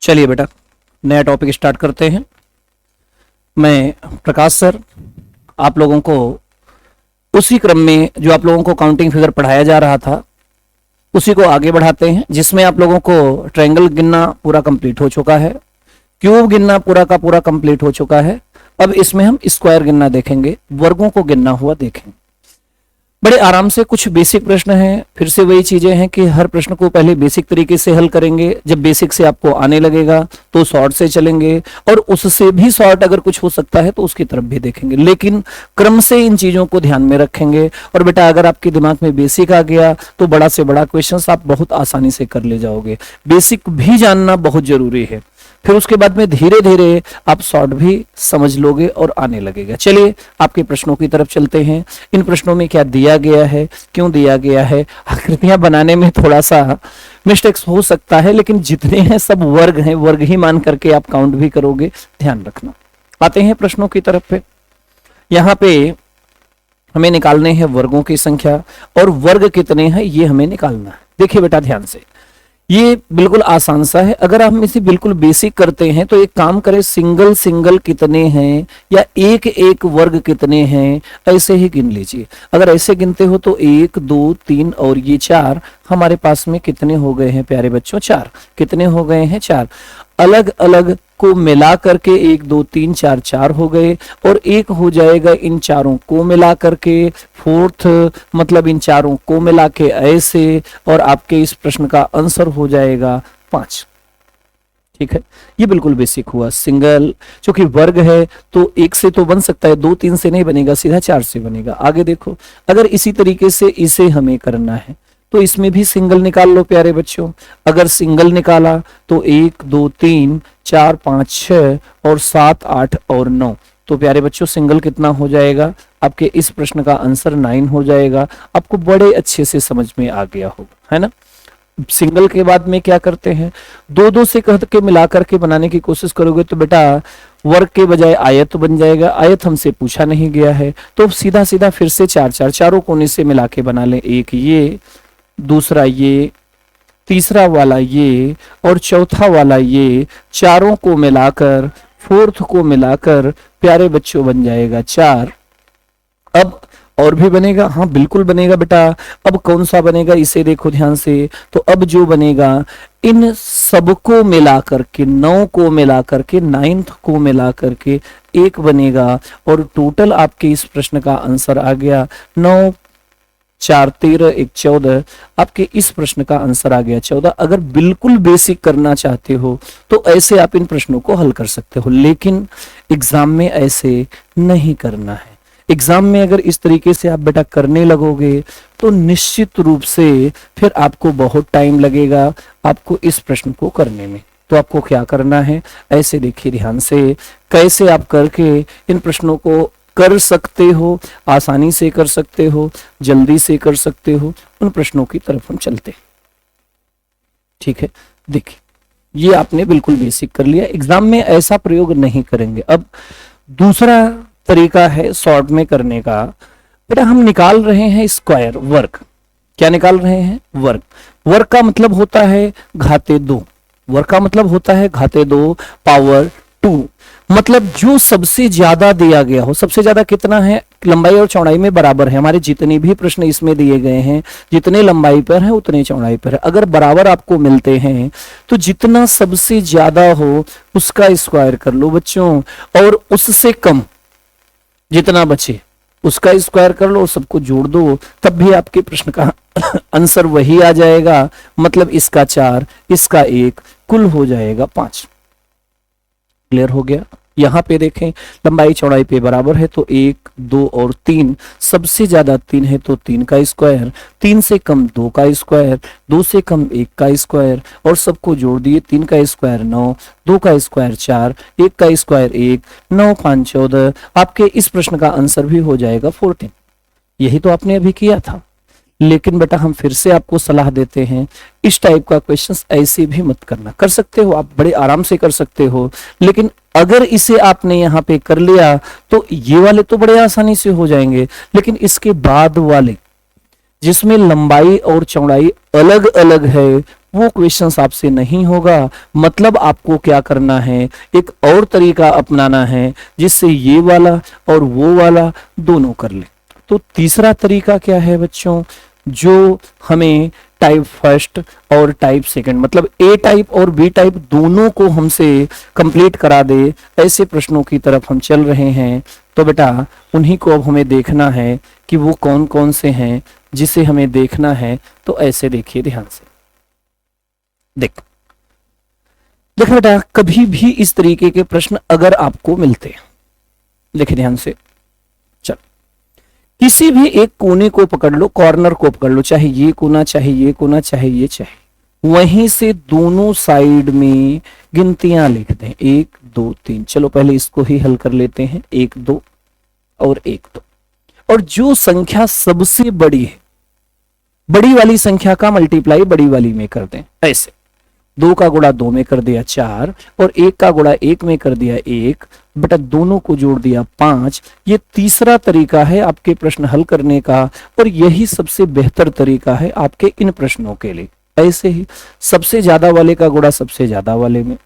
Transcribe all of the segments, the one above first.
चलिए बेटा नया टॉपिक स्टार्ट करते हैं। मैं प्रकाश सर आप लोगों को उसी क्रम में जो आप लोगों को काउंटिंग फिगर पढ़ाया जा रहा था उसी को आगे बढ़ाते हैं, जिसमें आप लोगों को ट्रायंगल गिनना पूरा कंप्लीट हो चुका है, क्यूब गिनना पूरा का पूरा कंप्लीट हो चुका है। अब इसमें हम स्क्वायर गिनना देखेंगे, वर्गों को गिनना हुआ देखेंगे। बड़े आराम से कुछ बेसिक प्रश्न हैं, फिर से वही चीजें हैं कि हर प्रश्न को पहले बेसिक तरीके से हल करेंगे। जब बेसिक से आपको आने लगेगा तो शॉर्ट से चलेंगे, और उससे भी शॉर्ट अगर कुछ हो सकता है तो उसकी तरफ भी देखेंगे, लेकिन क्रम से इन चीजों को ध्यान में रखेंगे। और बेटा अगर आपके दिमाग में बेसिक आ गया तो बड़ा से बड़ा क्वेश्चन आप बहुत आसानी से कर ले जाओगे। बेसिक भी जानना बहुत जरूरी है, फिर उसके बाद में धीरे धीरे आप शॉर्ट भी समझ लोगे और आने लगेगा। चलिए आपके प्रश्नों की तरफ चलते हैं। इन प्रश्नों में क्या दिया गया है, क्यों दिया गया है। आकृतियां बनाने में थोड़ा सा मिस्टेक्स हो सकता है, लेकिन जितने हैं सब वर्ग हैं, वर्ग ही मान करके आप काउंट भी करोगे, ध्यान रखना। आते हैं प्रश्नों की तरफ पे। यहाँ पे हमें निकालने हैं वर्गों की संख्या, और वर्ग कितने हैं ये हमें निकालना है। देखिए बेटा ध्यान से, ये बिल्कुल आसान सा है। अगर हम इसे बिल्कुल बेसिक करते हैं तो एक काम करें, सिंगल सिंगल कितने हैं या एक एक वर्ग कितने हैं ऐसे ही गिन लीजिए। अगर ऐसे गिनते हो तो 1 2 3 और ये 4 हमारे पास में कितने हो गए हैं प्यारे बच्चों, 4। कितने हो गए हैं, 4। अलग अलग को मिला करके 1 2 3 4 4 हो गए, और एक हो जाएगा इन चारों को मिला करके फोर्थ, मतलब इन चारों को मिला के ऐसे, और आपके इस प्रश्न का आंसर हो जाएगा 5। ठीक है, ये बिल्कुल बेसिक हुआ। सिंगल क्योंकि वर्ग है तो 1 से तो बन सकता है, 2 3 से नहीं बनेगा, सीधा 4 से बनेगा। आगे देखो, अगर इसी तरीके से इसे हमें करना है तो इसमें भी सिंगल निकाल लो प्यारे बच्चों। अगर सिंगल निकाला तो 1 2 3 4 5 6 और 7 8 और 9, तो प्यारे बच्चों सिंगल कितना हो जाएगा, आपके इस प्रश्न का आंसर 9 हो जाएगा। आपको बड़े अच्छे से समझ में आ गया होगा, है ना। सिंगल के बाद में क्या करते हैं, 2 2 से कह के मिला करके बनाने की कोशिश करोगे तो बेटा वर्ग के बजाय आयत बन जाएगा। आयत हमसे पूछा नहीं गया है, तो सीधा सीधा फिर से 4 4 चारों कोने से मिला के बना लें। एक ये, दूसरा ये, तीसरा वाला ये और चौथा वाला ये, चारों को मिलाकर फोर्थ को मिलाकर प्यारे बच्चों बन जाएगा 4। अब और भी बनेगा, हाँ बिल्कुल बनेगा बेटा। अब कौन सा बनेगा इसे देखो ध्यान से, तो अब जो बनेगा इन सबको मिला करके 9 को मिला करके 9th को मिला करके 1 बनेगा, और टोटल आपके इस प्रश्न का आंसर आ गया 9 4 13 1 14। आपके इस प्रश्न का आंसर आ गया 14। अगर बिल्कुल बेसिक करना चाहते हो तो ऐसे आप इन प्रश्नों को हल कर सकते हो, लेकिन एग्जाम में ऐसे नहीं करना है। एग्जाम में अगर इस तरीके से आप बेटा करने लगोगे तो निश्चित रूप से फिर आपको बहुत टाइम लगेगा आपको इस प्रश्न को करने में। तो आपको क्या करना है, ऐसे देखिए ध्यान से कैसे आप करके इन प्रश्नों को कर सकते हो, आसानी से कर सकते हो, जल्दी से कर सकते हो। उन प्रश्नों की तरफ हम चलते हैं। ठीक है, देखिए ये आपने बिल्कुल बेसिक कर लिया, एग्जाम में ऐसा प्रयोग नहीं करेंगे। अब दूसरा तरीका है शॉर्ट में करने का। बेटा हम निकाल रहे हैं स्क्वायर, वर्ग। क्या निकाल रहे हैं, वर्ग। वर्ग का मतलब होता है घाते 2, वर्ग का मतलब होता है घाते 2 पावर 2। मतलब जो सबसे ज्यादा दिया गया हो, सबसे ज्यादा कितना है, लंबाई और चौड़ाई में बराबर है। हमारे जितने भी प्रश्न इसमें दिए गए हैं, जितने लंबाई पर है उतने चौड़ाई पर है, अगर बराबर आपको मिलते हैं तो जितना सबसे ज्यादा हो उसका स्क्वायर कर लो बच्चों, और उससे कम जितना बचे उसका स्क्वायर कर लो और सबको जोड़ दो, तब भी आपके प्रश्न का आंसर वही आ जाएगा। मतलब इसका 4, इसका 1, कुल हो जाएगा 5। क्लियर हो गया। यहां पे देखें लंबाई चौड़ाई पे बराबर है तो 1 2 और 3, सबसे ज्यादा 3 है तो 3 का स्क्वायर, 3 से कम 2 का स्क्वायर, 2 से कम 1 का स्क्वायर, और सबको जोड़ दिए 3 का स्क्वायर 9, 2 का स्क्वायर 4, 1 का स्क्वायर 1, 9 5 14। आपके इस प्रश्न का आंसर भी हो जाएगा 14। यही तो आपने अभी किया था। लेकिन बेटा हम फिर से आपको सलाह देते हैं, इस टाइप का क्वेश्चंस ऐसे भी मत करना। कर सकते हो आप, बड़े आराम से कर सकते हो, लेकिन अगर इसे आपने यहाँ पे कर लिया तो ये वाले तो बड़े आसानी से हो जाएंगे, लेकिन इसके बाद वाले जिसमें लंबाई और चौड़ाई अलग अलग है वो क्वेश्चंस आपसे नहीं होगा। मतलब आपको क्या करना है, एक और तरीका अपनाना है जिससे ये वाला और वो वाला दोनों कर ले। तो तीसरा तरीका क्या है बच्चों, जो हमें टाइप फर्स्ट और टाइप सेकंड मतलब ए टाइप और बी टाइप दोनों को हमसे कंप्लीट करा दे, ऐसे प्रश्नों की तरफ हम चल रहे हैं। तो बेटा उन्हीं को अब हमें देखना है कि वो कौन कौन से हैं जिसे हमें देखना है। तो ऐसे देखिए ध्यान से, देखो बेटा, कभी भी इस तरीके के प्रश्न अगर आपको मिलते हैं, देखिए ध्यान से, चलो किसी भी एक कोने को पकड़ लो, कॉर्नर को पकड़ लो, चाहे ये कोना चाहे ये कोना चाहे ये चाहे, वहीं से दोनों साइड में गिनतियां लिख दें 1 2 3। चलो पहले इसको ही हल कर लेते हैं, 1 2 और 1 2। और जो संख्या सबसे बड़ी है, बड़ी वाली संख्या का मल्टीप्लाई बड़ी वाली में कर दें। ऐसे 2 का गुणा 2 में कर दिया 4 और 1 का गुणा 1 में कर दिया 1, बेटा दोनों को जोड़ दिया 5। ये तीसरा तरीका है आपके प्रश्न हल करने का और यही सबसे बेहतर तरीका है आपके इन प्रश्नों के लिए। ऐसे ही सबसे ज्यादा वाले का गुणा सबसे ज्यादा वाले में,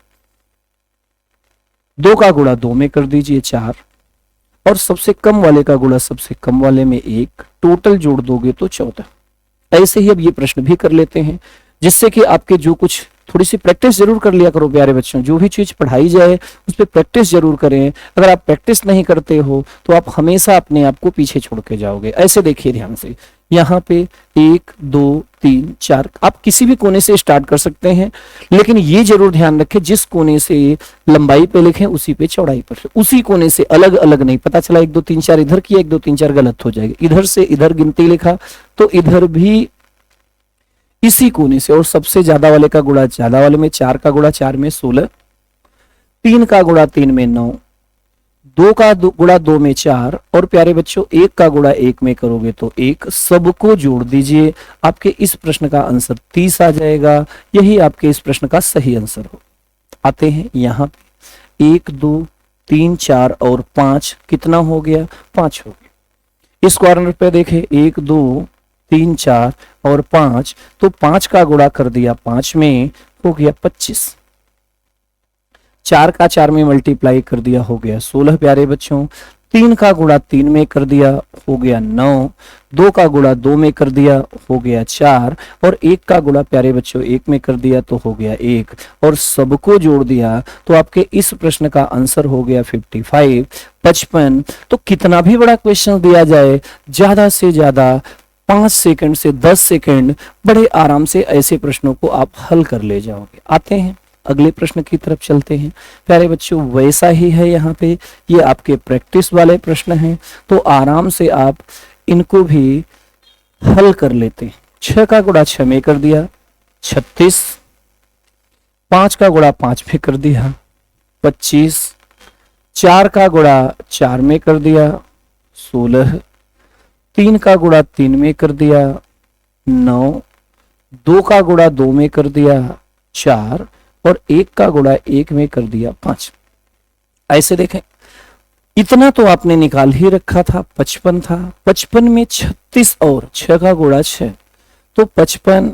2 का गुणा 2 में कर दीजिए 4 और सबसे कम वाले का गुणा सबसे कम वाले में 1, टोटल जोड़ दोगे तो 14। ऐसे ही अब ये प्रश्न भी कर लेते हैं, जिससे कि आपके जो कुछ थोड़ी सी प्रैक्टिस जरूर कर लिया करो प्यारे बच्चों। जो भी चीज पढ़ाई जाए उस पर प्रैक्टिस जरूर करें। अगर आप प्रैक्टिस नहीं करते हो तो आप हमेशा अपने आप को पीछे छोड़ के जाओगे। ऐसे देखिए ध्यान से, यहाँ पे 1 2 3 4 आप किसी भी कोने से स्टार्ट कर सकते हैं, लेकिन ये जरूर ध्यान रखें जिस कोने से लंबाई पे लिखें उसी पे चौड़ाई पर, उसी कोने से अलग अलग नहीं। पता चला 1 2 3 4 इधर किया, 1 2 3 4 गलत हो जाएगा। इधर से इधर गिनती लिखा तो इधर भी इसी कोने से, और सबसे ज्यादा वाले का गुणा ज्यादा वाले में, 4 का गुणा 4 में 16, 3 का गुणा 3 में 9, 2 का गुणा 2 में 4 और प्यारे बच्चों 1 का गुणा 1 में करोगे तो 1। सबको जोड़ दीजिए, आपके इस प्रश्न का आंसर 30 आ जाएगा। यही आपके इस प्रश्न का सही आंसर हो। आते हैं यहाँ पे 1 2 3 4 और 5 कितना हो गया, 5 हो गया। इस कॉर्नर पे देखे 1 2 3 4 और 5, तो 5 का गुणा कर दिया 5 में, हो गया 25। 4 का 4 में मल्टीप्लाई कर दिया, हो गया 16 प्यारे बच्चों। 3 का गुणा 3 में कर दिया, हो गया 9। 2 का गुणा 2 में कर दिया, हो गया 4 और 1 का गुणा प्यारे बच्चों 1 में कर दिया तो हो गया 1 और सबको जोड़ दिया तो आपके इस प्रश्न का आंसर हो गया 55 55। तो कितना भी बड़ा क्वेश्चन दिया जाए, ज्यादा से ज्यादा 5 सेकंड से 10 सेकंड बड़े आराम से ऐसे प्रश्नों को आप हल कर ले जाओगे। आते हैं अगले प्रश्न की तरफ चलते हैं प्यारे बच्चों। वैसा ही है, यहाँ पे ये आपके प्रैक्टिस वाले प्रश्न हैं, तो आराम से आप इनको भी हल कर लेते हैं। 6 का गुणा 6 में कर दिया 36, 5 का गुणा 5 में कर दिया 25, 4 का गुणा 4 में कर दिया 16, 3 का गुणा 3 में कर दिया 9, 2 का गुणा 2 में कर दिया 4 और 1 का गुणा 1 में कर दिया 5। ऐसे देखें, इतना तो आपने निकाल ही रखा था, 55 था। 55 में 36 और 6 का गुणा 6 तो 55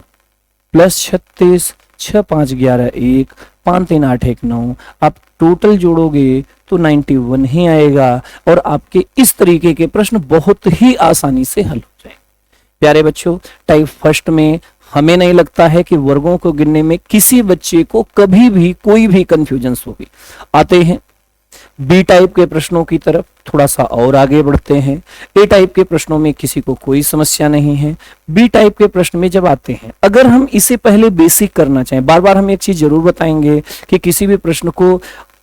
प्लस 36, 6 5 11 1, 5 3 8 1 9। आप टोटल जोड़ोगे तो 91 ही आएगा और आपके इस तरीके के प्रश्न बहुत ही आसानी से हल हो जाए। प्यारे बच्चों, टाइप फर्स्ट में हमें नहीं लगता है कि वर्गों को गिनने में किसी बच्चे को कभी भी कोई भी कंफ्यूजन होगी। आते हैं बी टाइप के प्रश्नों की तरफ, थोड़ा सा और आगे बढ़ते हैं। ए टाइप के प्रश्नों में किसी को कोई समस्या नहीं है। बी टाइप के प्रश्न में जब आते हैं, अगर हम इसे पहले बेसिक करना चाहें, बार बार हम एक चीज जरूर बताएंगे कि किसी भी प्रश्न को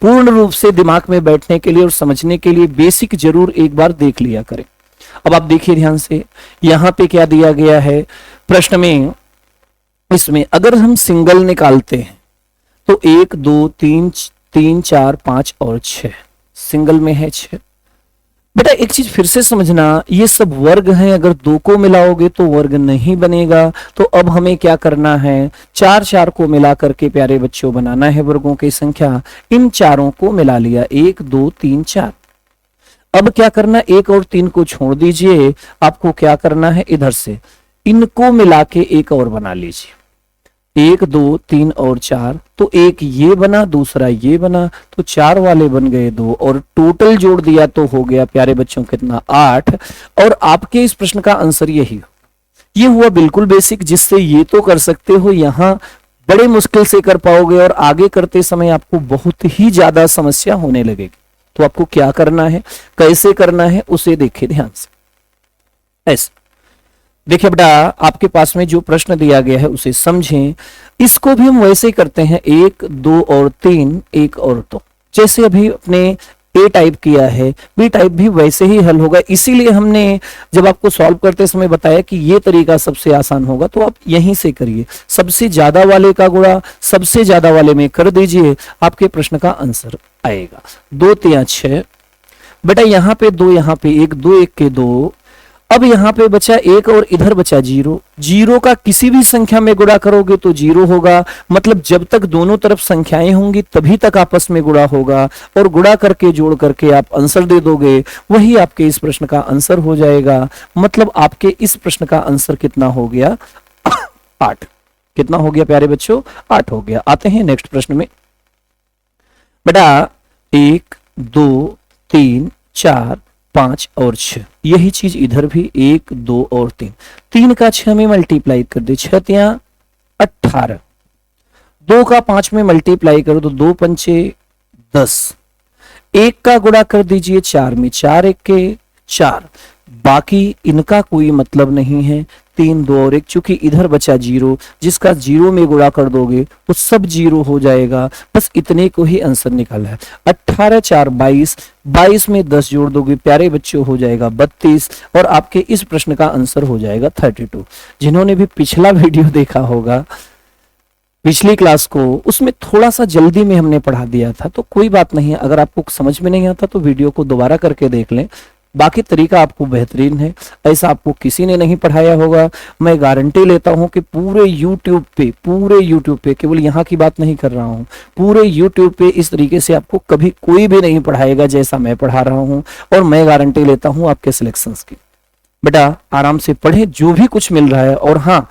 पूर्ण रूप से दिमाग में बैठने के लिए और समझने के लिए बेसिक जरूर एक बार देख लिया करें। अब आप देखिए ध्यान से, यहाँ पे क्या दिया गया है प्रश्न में। इसमें अगर हम सिंगल निकालते हैं तो 1 2 3 3 4 5 और 6, सिंगल में है 6। बेटा एक चीज फिर से समझना, ये सब वर्ग हैं, अगर 2 को मिलाओगे तो वर्ग नहीं बनेगा। तो अब हमें क्या करना है, 4 4 को मिला करके प्यारे बच्चों बनाना है वर्गों की संख्या। इन चारों को मिला लिया, 1 2 3 4। अब क्या करना, 1 और 3 को छोड़ दीजिए, आपको क्या करना है, इधर से इनको मिला के एक और बना लीजिए। 1 2 3 और 4, तो एक ये बना, दूसरा ये बना, तो 4 वाले बन गए 2, और टोटल जोड़ दिया तो हो गया प्यारे बच्चों कितना, 8। और आपके इस प्रश्न का आंसर यही हो। ये हुआ बिल्कुल बेसिक, जिससे ये तो कर सकते हो, यहां बड़े मुश्किल से कर पाओगे और आगे करते समय आपको बहुत ही ज्यादा समस्या होने लगेगी। तो आपको क्या करना है, कैसे करना है, उसे देखिए ध्यान से। ऐसे देखिए बेटा, आपके पास में जो प्रश्न दिया गया है उसे समझें। इसको भी हम वैसे ही करते हैं, 1 2 और 3, 1 और 2, जैसे अभी अपने ए टाइप किया है, बी टाइप भी वैसे ही हल होगा। इसीलिए हमने जब आपको सॉल्व करते समय बताया कि ये तरीका सबसे आसान होगा, तो आप यहीं से करिए, सबसे ज्यादा वाले का गुणा सबसे ज्यादा वाले में कर दीजिए, आपके प्रश्न का आंसर आएगा। 2 3 6, बेटा यहाँ पे 2, यहाँ पे 1, 2 1 के 2, अब यहाँ पे बचा 1 और इधर बचा 0। 0 का किसी भी संख्या में गुणा करोगे तो 0 होगा, मतलब जब तक दोनों तरफ संख्याएं होंगी तभी तक आपस में गुणा होगा, और गुणा करके जोड़ करके आप आंसर दे दोगे, वही आपके इस प्रश्न का आंसर हो जाएगा। मतलब आपके इस प्रश्न का आंसर कितना हो गया, 8। कितना हो गया प्यारे बच्चों, 8 हो गया। आते हैं नेक्स्ट प्रश्न में। बेटा 1 2 3 4 5 और 6, यही चीज इधर भी 1 2 और 3, 3 का 6 में मल्टीप्लाई कर दे, 6 3 18, 2 का 5 में मल्टीप्लाई करो तो 2 पंचे 10, 1 का गुणा कर दीजिए 4 में, 4 1 के 4, बाकी इनका कोई मतलब नहीं है, 3 2 और 1, चूंकि इधर बचा 0, जिसका 0 में गुणा कर दोगे वो सब 0 हो जाएगा, बस इतने को ही आंसर निकाला है। 18 4 22, 22 में 10 जोड़ दोगे प्यारे बच्चों हो जाएगा 32, और आपके इस प्रश्न का आंसर हो जाएगा 32। जिन्होंने भी पिछला वीडियो देखा होगा, पिछली क्लास को, उसमें थोड़ा सा जल्दी में हमने पढ़ा दिया था, तो कोई बात नहीं है, अगर आपको समझ में नहीं आता तो वीडियो को दोबारा करके देख लें, बाकी तरीका आपको बेहतरीन है। ऐसा आपको किसी ने नहीं पढ़ाया होगा, मैं गारंटी लेता हूं कि पूरे YouTube पे, केवल यहाँ की बात नहीं कर रहा हूं, पूरे YouTube पे इस तरीके से आपको कभी कोई भी नहीं पढ़ाएगा जैसा मैं पढ़ा रहा हूं, और मैं गारंटी लेता हूं आपके सिलेक्शंस की। बेटा आराम से पढ़े जो भी कुछ मिल रहा है। और हाँ,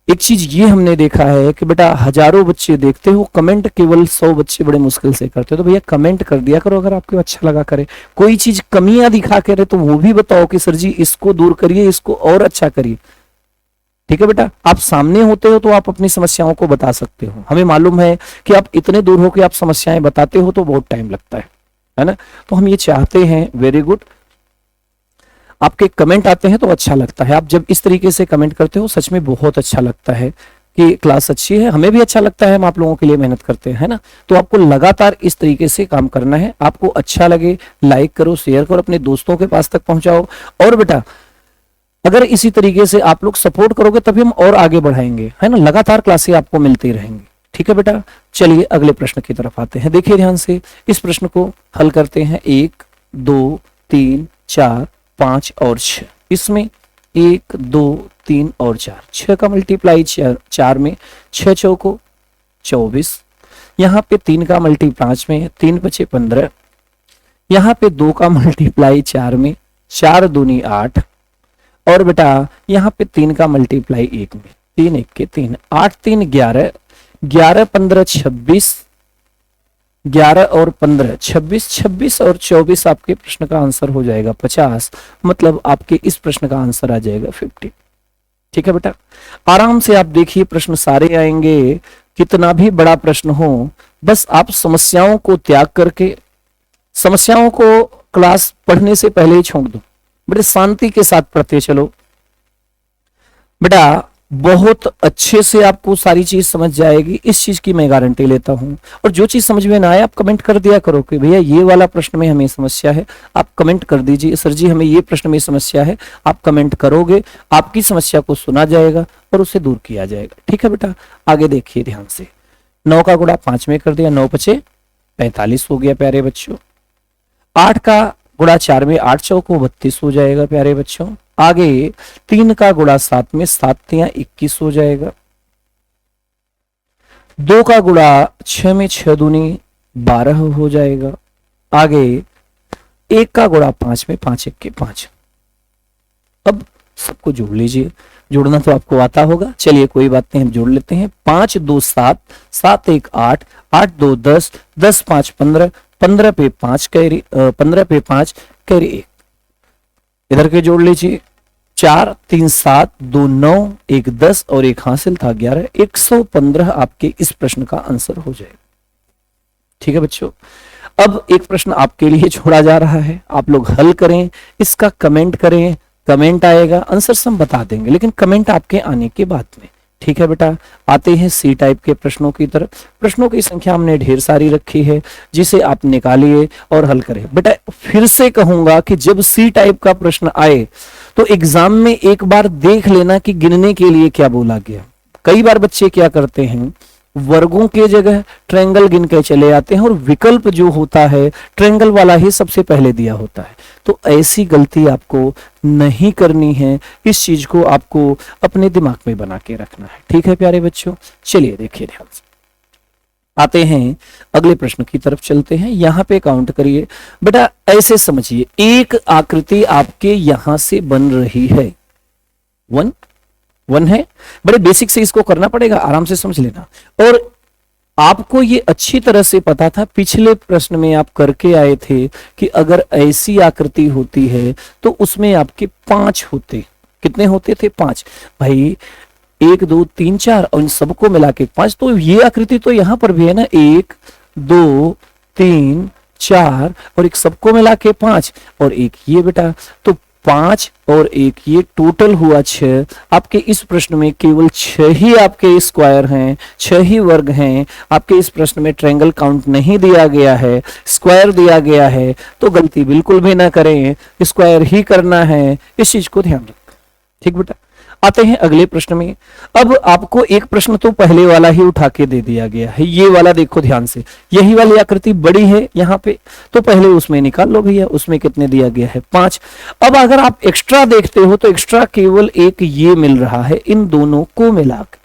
एक चीज ये हमने देखा है कि बेटा हजारों बच्चे देखते हो, कमेंट केवल 100 बच्चे बड़े मुश्किल से करते हो, तो भैया कमेंट कर दिया करो अगर आपको अच्छा लगा करे। कोई चीज कमियां दिखा करे तो वो भी बताओ कि सर जी इसको दूर करिए, इसको और अच्छा करिए। ठीक है बेटा, आप सामने होते हो तो आप अपनी समस्याओं को बता सकते हो। हमें मालूम है कि आप इतने दूर हो कि आप समस्याएं बताते हो तो बहुत टाइम लगता है ना। तो हम ये चाहते हैं, वेरी गुड, आपके कमेंट आते हैं तो अच्छा लगता है। आप जब इस तरीके से कमेंट करते हो सच में बहुत अच्छा लगता है कि क्लास अच्छी है, हमें भी अच्छा लगता है, हम आप लोगों के लिए मेहनत करते हैं, है ना। तो आपको लगातार इस तरीके से काम करना है। आपको अच्छा लगे लाइक करो, शेयर करो, अपने दोस्तों के पास तक पहुंचाओ। और बेटा अगर इसी तरीके से आप लोग सपोर्ट करोगे तभी हम और आगे बढ़ाएंगे, है ना। लगातार क्लासें आपको मिलती रहेंगी। ठीक है बेटा, चलिए अगले प्रश्न की तरफ आते हैं। देखिए ध्यान से, इस प्रश्न को हल करते हैं। 1 2 3 4 5 और 6, इसमें 1 2 3 और 4, 6 का मल्टीप्लाई 4 में, 6 चौको 24, यहाँ पे 3 का मल्टीप्लाई 5 में, 3 बचे 15, यहाँ पे 2 का मल्टीप्लाई 4 में, 4 दूनी 8, और बेटा यहाँ पे 3 का मल्टीप्लाई 1 में, 3 1 के 3, 8 3 11, 11 15 26, 11 और 15 26, 26 और 24 आपके प्रश्न का आंसर हो जाएगा 50। मतलब आपके इस प्रश्न का आंसर आ जाएगा 50। ठीक है बेटा, आराम से आप देखिए, प्रश्न सारे आएंगे, कितना भी बड़ा प्रश्न हो, बस आप समस्याओं को त्याग करके, समस्याओं को क्लास पढ़ने से पहले ही छोड़ दो, बड़े शांति के साथ पढ़ते चलो। बेटा बहुत अच्छे से आपको सारी चीज समझ जाएगी, इस चीज की मैं गारंटी लेता हूं। और जो चीज समझ में ना आए आप कमेंट कर दिया करो कि भैया ये वाला प्रश्न में हमें समस्या है, आप कमेंट कर दीजिए, सर जी हमें ये प्रश्न में समस्या है, आप कमेंट करोगे, आपकी समस्या को सुना जाएगा और उसे दूर किया जाएगा। ठीक है बेटा, आगे देखिए ध्यान से। 9 का गुणा 5 में कर दिया, 9 5 45 हो गया प्यारे बच्चों। 8 का गुणा 4 में, 8 चौको 32 हो जाएगा प्यारे बच्चों। आगे 3 का गुणा 7 में, 7 3 21 हो जाएगा। 2 का गुणा 6 में, 6 दूनी 12 हो जाएगा। आगे 1 का गुणा 5 में, 5 1 के 5। अब सबको जोड़ लीजिए, जोड़ना तो आपको आता होगा, चलिए कोई बात नहीं, हम जोड़ लेते हैं। 5 2 7, 7 1 8, 8 2 10, 10 5 15, 15 पे 5 कैरी, 15 पे 5 कैरी 1। इधर के जोड़ लीजिए, 4 3 7, 2 9, 1 10 और 1 हासिल था 11, 115 आपके इस प्रश्न का आंसर हो जाएगा। ठीक है बच्चों, अब एक प्रश्न आपके लिए छोड़ा जा रहा है, आप लोग हल करें, इसका कमेंट करें, कमेंट आएगा, आंसर हम बता देंगे, लेकिन कमेंट आपके आने के बाद में। ठीक है बेटा, आते हैं सी टाइप के प्रश्नों की तरफ। प्रश्नों की संख्या हमने ढेर सारी रखी है, जिसे आप निकालिए और हल करें। बेटा फिर से कहूंगा कि जब सी टाइप का प्रश्न आए तो एग्जाम में एक बार देख लेना कि गिनने के लिए क्या बोला गया। कई बार बच्चे क्या करते हैं, वर्गों के जगह ट्रायंगल गिन के चले आते हैं और विकल्प जो होता है ट्रायंगल वाला ही सबसे पहले दिया होता है। तो ऐसी गलती आपको नहीं करनी है, इस चीज को आपको अपने दिमाग में बना के रखना है। ठीक है प्यारे बच्चों, चलिए देखिए ध्यान से, आते हैं अगले प्रश्न की तरफ चलते हैं। यहां पे काउंट करिए बेटा, ऐसे समझिए, एक आकृति आपके यहां से बन रही है, 1 है, बड़े बेसिक से इसको करना पड़ेगा, आराम से समझ लेना। और आपको ये अच्छी तरह से पता था, पिछले प्रश्न में आप करके आए थे कि अगर ऐसी आकृति होती है तो उसमें आपके 5 होते, कितने होते थे? 5। भाई 1 2 3 4 और इन सबको मिला के 5, तो ये आकृति तो यहां पर भी है ना, 1 2 3 4 और एक सबको मिला के 5 और एक ये बेटा, तो 5 और 1 ये टोटल हुआ 6। आपके इस प्रश्न में केवल 6 ही आपके स्क्वायर हैं, 6 ही वर्ग हैं। आपके इस प्रश्न में ट्रायंगल काउंट नहीं दिया गया है, स्क्वायर दिया गया है, तो गलती बिल्कुल भी ना करें, स्क्वायर ही करना है, इस चीज को ध्यान रखें। ठीक बेटा, आते हैं अगले प्रश्न में। अब आपको एक प्रश्न तो पहले वाला ही उठा के दे दिया गया है, ये वाला देखो ध्यान से, यही वाली आकृति बड़ी है यहाँ पे, तो पहले उसमें निकाल लो भैया, उसमें कितने दिया गया है? 5। अब अगर आप एक्स्ट्रा देखते हो तो एक्स्ट्रा केवल एक ये मिल रहा है, इन दोनों को मिलाकर,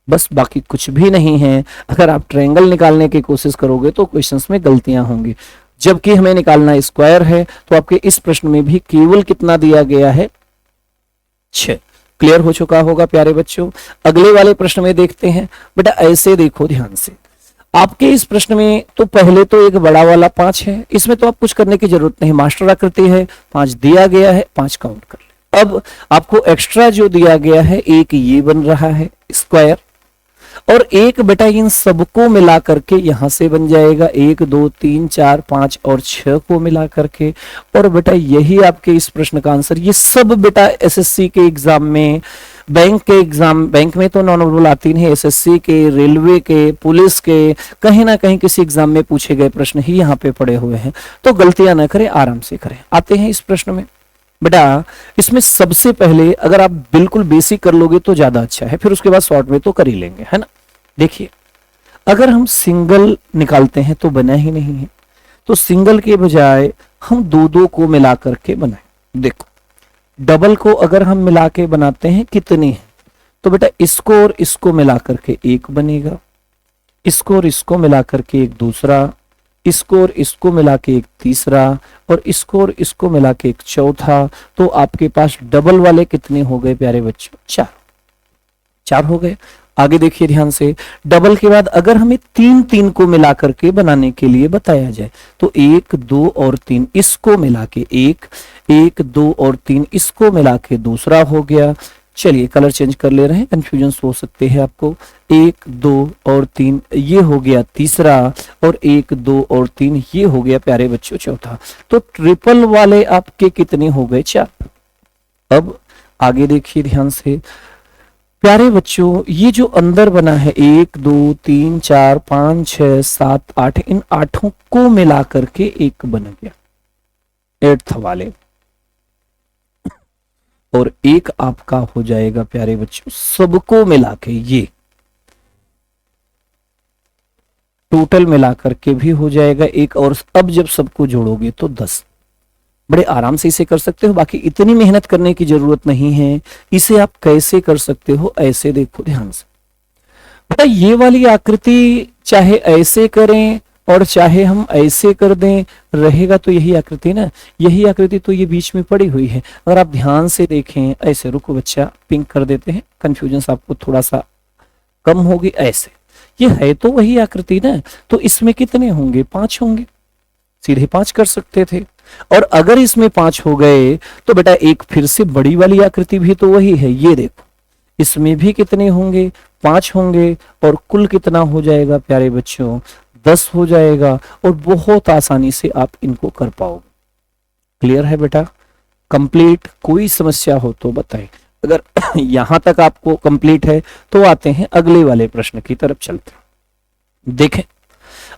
बस, बाकी कुछ भी नहीं है। अगर आप ट्रायंगल निकालने की कोशिश करोगे तो क्वेश्चंस में गलतियां होंगी, जबकि हमें निकालना स्क्वायर है। तो आपके इस प्रश्न में भी केवल कितना दिया गया है? 6। क्लियर हो चुका होगा प्यारे बच्चों। अगले वाले प्रश्न में देखते हैं। बेटा ऐसे देखो ध्यान से, आपके इस प्रश्न में तो पहले तो एक बड़ा वाला 5 है, इसमें तो आप कुछ करने की जरूरत नहीं, मास्टर आकृति है, 5 दिया गया है, 5 काउंट कर ले। अब आपको एक्स्ट्रा जो दिया गया है, एक ये बन रहा है स्क्वायर, और एक बेटा इन सबको मिला करके यहां से बन जाएगा 1 2 3 4 5 और 6 को मिला करके। और बेटा यही आपके इस प्रश्न का आंसर। ये सब बेटा एसएससी के एग्जाम में, बैंक के एग्जाम, बैंक में तो नॉन वर्बल आती नहीं, एसएससी के, रेलवे के, पुलिस के, कहीं ना कहीं किसी एग्जाम में पूछे गए प्रश्न ही यहाँ पे पड़े हुए हैं। तो गलतियां ना करें, आराम से करें। आते हैं इस प्रश्न में। बेटा इसमें सबसे पहले अगर आप बिल्कुल बेसिक कर लोगे तो ज्यादा अच्छा है, फिर उसके बाद शॉर्ट में तो कर ही लेंगे, है ना। देखिए अगर हम सिंगल निकालते हैं तो बना ही नहीं है, तो सिंगल के बजाय हम 2 को मिला करके बनाए। देखो डबल को अगर हम मिला के बनाते हैं कितने हैं, तो बेटा इसको और इसको मिला करके 1 बनेगा, इसको और इसको मिला करके एक दूसरा, इसको और इसको मिला के एक तीसरा, और इसको और इसको मिला के एक चौथा। तो आपके पास डबल वाले कितने हो गए प्यारे बच्चों? 4 हो गए। आगे देखिए ध्यान से, डबल के बाद अगर हमें 3 को मिला करके बनाने के लिए बताया जाए तो 1 2 और 3 इसको मिला के 1, 1 2 और 3 इसको मिला के दूसरा हो गया। चलिए कलर चेंज कर ले रहे हैं, कंफ्यूजन हो सकते हैं आपको। 1 2 और 3 ये हो गया तीसरा, और 1 2 और 3 ये हो गया प्यारे बच्चों चौथा। तो ट्रिपल वाले आपके कितने हो गए? 4। अब आगे देखिए ध्यान से प्यारे बच्चों, ये जो अंदर बना है 1 2 3 4 5 6 7 8, इन 8 को मिला करके एक बन गया, 8th वाले, और एक आपका हो जाएगा प्यारे बच्चों सबको मिला के, ये टोटल मिला करके भी हो जाएगा एक, और अब जब सबको जोड़ोगे तो 10। बड़े आराम से इसे कर सकते हो, बाकी इतनी मेहनत करने की जरूरत नहीं है। इसे आप कैसे कर सकते हो, ऐसे देखो ध्यान से। बेटा ये वाली आकृति चाहे ऐसे करें और चाहे हम ऐसे कर दें, रहेगा तो यही आकृति ना, यही आकृति तो ये बीच में पड़ी हुई है। अगर आप ध्यान से देखें, ऐसे रुको बच्चा, पिंक कर देते हैं, कंफ्यूजन आपको थोड़ा सा कम होगी। ऐसे ये है तो वही आकृति ना, तो इसमें कितने होंगे? 5 होंगे, सीधे 5 कर सकते थे। और अगर इसमें 5 हो गए तो बेटा एक फिर से बड़ी वाली आकृति भी तो वही है, ये देखो, इसमें भी कितने होंगे? 5 होंगे, और कुल कितना हो जाएगा प्यारे बच्चों? 10 हो जाएगा, और बहुत आसानी से आप इनको कर पाओगे। क्लियर है बेटा? कंप्लीट? कोई समस्या हो तो बताएं। अगर यहां तक आपको कंप्लीट है तो आते हैं अगले वाले प्रश्न की तरफ चलते हैं। देखें,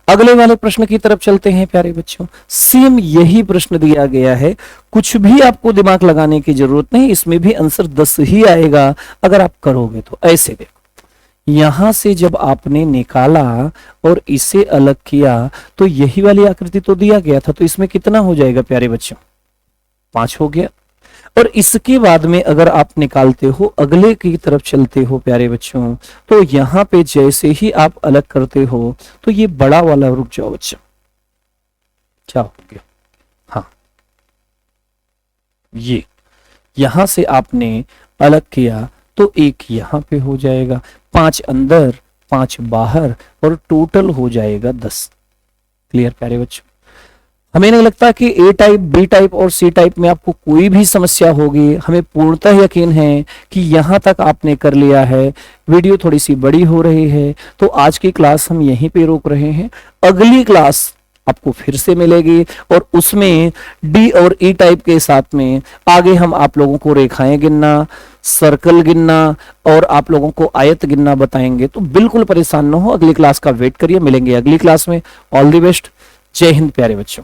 अगले वाले प्रश्न की तरफ चलते हैं प्यारे बच्चों। सेम यही प्रश्न दिया गया है, कुछ भी आपको दिमाग लगाने की जरूरत नहीं, इसमें भी आंसर 10 ही आएगा अगर आप करोगे तो। ऐसे देखो, यहां से जब आपने निकाला और इसे अलग किया तो यही वाली आकृति तो दिया गया था, तो इसमें कितना हो जाएगा प्यारे बच्चों? 5 हो गया। और इसके बाद में अगर आप निकालते हो, अगले की तरफ चलते हो प्यारे बच्चों, तो यहां पे जैसे ही आप अलग करते हो तो ये बड़ा वाला, रुक जाओ बच्चा, क्या हो गया? हाँ, ये यहां से आपने अलग किया तो एक यहां पे हो जाएगा, 5 अंदर 5 बाहर, और टोटल हो जाएगा 10। क्लियर प्यारे बच्चों? हमें नहीं लगता कि ए टाइप, बी टाइप और सी टाइप में आपको कोई भी समस्या होगी। हमें पूर्णतः यकीन है कि यहां तक आपने कर लिया है। वीडियो थोड़ी सी बड़ी हो रही है तो आज की क्लास हम यहीं पे रोक रहे हैं। अगली क्लास आपको फिर से मिलेगी और उसमें डी और ई टाइप के साथ में आगे हम आप लोगों को रेखाएं गिनना, सर्कल गिनना और आप लोगों को आयत गिनना बताएंगे। तो बिल्कुल परेशान ना हो, अगली क्लास का वेट करिए, मिलेंगे अगली क्लास में। ऑल द बेस्ट, जय हिंद प्यारे बच्चों।